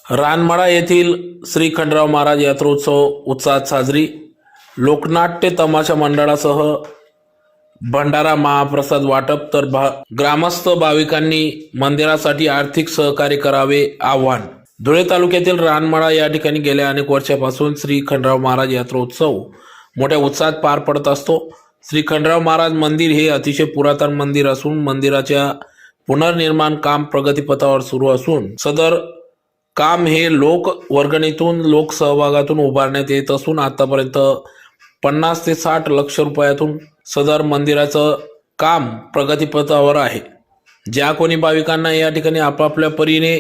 रानमळा येथील श्री खंडराव महाराज यात्रोत्सव उत्साहात साजरी. लोकनाट्य तमाशा मंडळासह भंडारा महाप्रसाद वाटप. तर ग्रामस्थ भाविकांनी मंदिरासाठी आर्थिक सहकार्य करावे आवाहन. धुळे तालुक्यातील रानमळा या ठिकाणी गेल्या अनेक वर्षापासून श्री खंडराव महाराज यात्रोत्सव मोठ्या उत्साहात पार पडत असतो. श्री खंडराव महाराज मंदिर हे अतिशय पुरातन मंदिर असून मंदिराच्या पुनर्निर्माण काम प्रगतीपथावर सुरू असून सदर काम हे लोक वर्गणीतून लोक सहभागातून उभारण्यात येत असून आतापर्यंत 50 ते 60 लक्ष रुपयातून सदर मंदिराचं काम प्रगतीपथावर आहे. ज्या कोणी भाविकांना या ठिकाणी आपापल्या परीने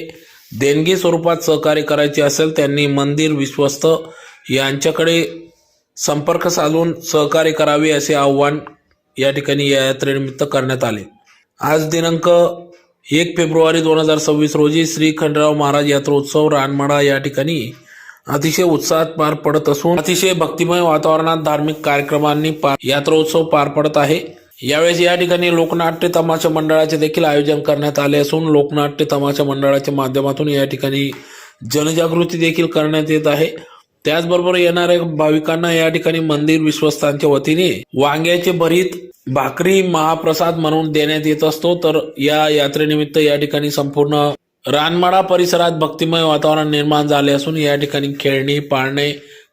देणगी स्वरूपात सहकार्य करायचे असेल त्यांनी मंदिर विश्वस्त यांच्याकडे संपर्क साधून सहकार्य करावे असे आवाहन या ठिकाणी या यात्रेनिमित्त करण्यात आले. आज दिनांक 1 फेब्रुवारी 2026 रोजी श्री खंडराव महाराज यात्रोत्सव रानमळा या ठिकाणी अतिशय उत्साहात पार पडत असून अतिशय भक्तिमय वातावरणात धार्मिक कार्यक्रमांनी यात्रोत्सव पार पडत आहे. यावेळेस या ठिकाणी लोकनाट्य तमाशा मंडळाचे देखील आयोजन करण्यात आले असून लोकनाट्य तमाशा मंडळाच्या माध्यमातून या ठिकाणी जनजागृती देखील करण्यात येत आहे. त्याचबरोबर येणाऱ्या भाविकांना या ठिकाणी मंदिर विश्वस्तांच्या वतीने वांग्याचे भरीत भाकरी महाप्रसाद म्हणून देण्यात येत असतो. तर या यात्रेनिमित्त या ठिकाणी संपूर्ण रानमळा परिसरात भक्तिमय वातावरण निर्माण झाले असून या ठिकाणी खेळणी, पाळणे,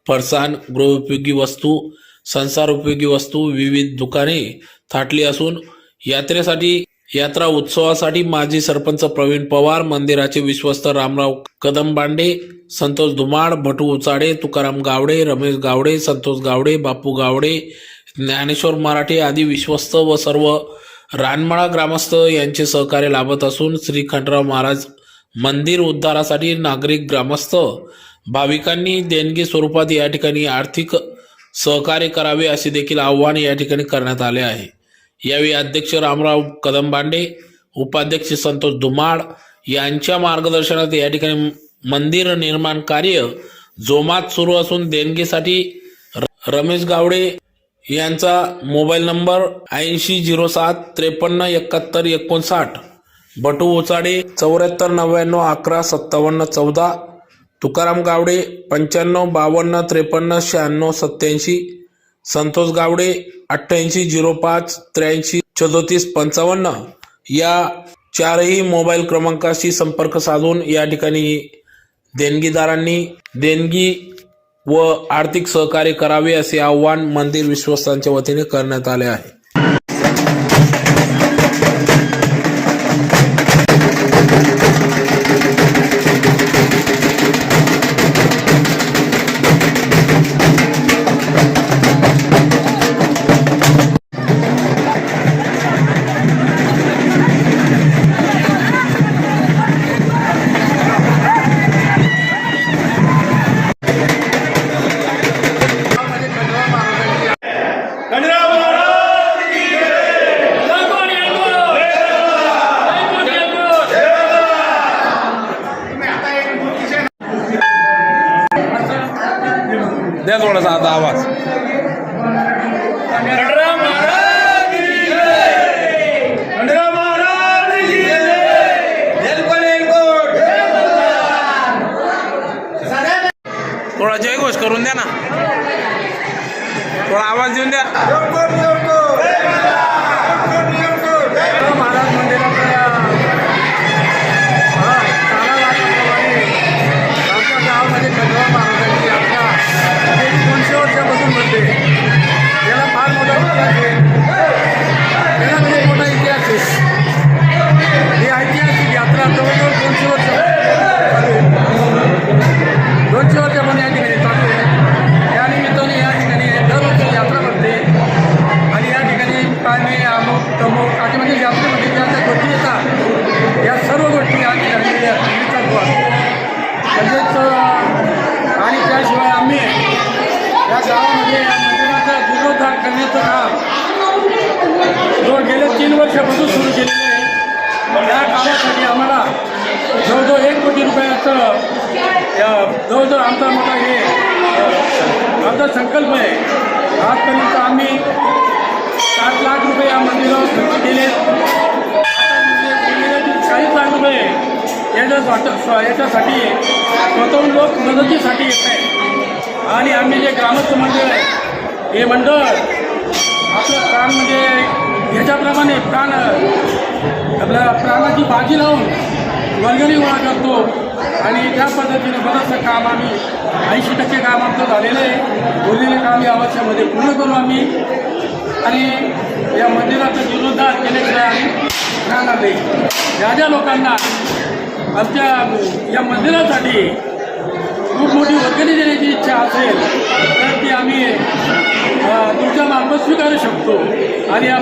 फरसाण, गृहोपयोगी वस्तू, संसार उपयोगी वस्तू, विविध दुकाने थाटली असून यात्रा उत्सवासाठी माजी सरपंच प्रवीण पवार, मंदिराचे विश्वस्त रामराव कदमबांडे, संतोष धुमाड, भटू उचाडे, तुकाराम गावडे, रमेश गावडे, संतोष गावडे, बापू गावडे, ज्ञानेश्वर मराठे आदी विश्वस्त व सर्व रानमळा ग्रामस्थ यांचे सहकार्य लाभत असून श्री खंडराव महाराज मंदिर उद्धारासाठी नागरिक, ग्रामस्थ, भाविकांनी देणगी स्वरूपात या ठिकाणी आर्थिक सहकार्य करावे असे देखील आवाहन या ठिकाणी करण्यात आले आहे. यावेळी अध्यक्ष रामराव कदमबांडे, उपाध्यक्ष संतोष धुमाड यांच्या मार्गदर्शनात या ठिकाणी मंदिर निर्माण कार्य जोमात सुरू असून देणगीसाठी रमेश गावडे यांचा मोबाईल नंबर 8007537159, भटू उचाडे 7499115714, तुकाराम गावडे 9552539687, संतोष गावडे 8805833455 या चारही मोबाईल क्रमांकाशी संपर्क साधून या ठिकाणी देणगीदारांनी देणगी व आर्थिक सहकार्य करावे असे आवाहन मंदिर विश्वस्तांच्या वतीने करण्यात आले आहे. द्या थोडासा आता आवाज. थोडा जयघोष करून द्या ना, थोडा आवाज देऊन द्या. महाराज मंदिराच्या आमच्या गावामध्ये खंडराव महाराजांची यात्रा 200 वर्षापासून भरते. याला फार मोठा इतिहास आहे, याला म्हणजे मोठा इतिहास आहे. ही ऐतिहासिक यात्रा जवळजवळ 200 वर्ष पण या ठिकाणी चालू आहे. या निमित्ताने या ठिकाणी दरवर्षी यात्रा भरते आणि या ठिकाणी पाणी, अमुक तमुक असे म्हणजे यात्रेमध्ये ज्या त्या गोष्टी येतात या सर्व गोष्टी या ठिकाणी चालू असतात. म्हणजेच आणि त्याशिवाय आम्ही या गावामध्ये या मंदिराचा जीर्णोद्धार करण्याचं काम जो गेल्या 3 वर्षापासून सुरू केलेलं आहे. या कामासाठी आम्हाला जवळजवळ 1 कोटी रुपयाचं जवळजवळ आमचा मोठा हे आमचा संकल्प आहे. आजपर्यंत आम्ही 7 लाख रुपये या मंदिरावर खर्च केले. 40 लाख रुपये याच्या याच्यासाठी स्वतःहून लोक मदतीसाठी येत आहे आणि आम्ही जे ग्रामस्थ मंडळ आहे हे मंडळ आपलं प्राण म्हणजे ह्याच्याप्रमाणे आपल्या प्राणाची बाजी लावून वर्गणी गोळा करतो आणि त्या पद्धतीने बरंचसं काम आम्ही 80% काम आमचं झालेलं आहे. उरलेलं काम या वर्षामध्ये पूर्ण करू आम्ही आणि या मंदिराचा जीर्णोद्धार केल्याशिवाय आम्ही राहणार नाही. ज्या लोकांना आमच्या या मंदिरासाठी खूप मोठी वर्गणी देण्याची इच्छा असेल तर ती आम्ही तुमच्या मार्फत स्वीकारू शकतो आणि या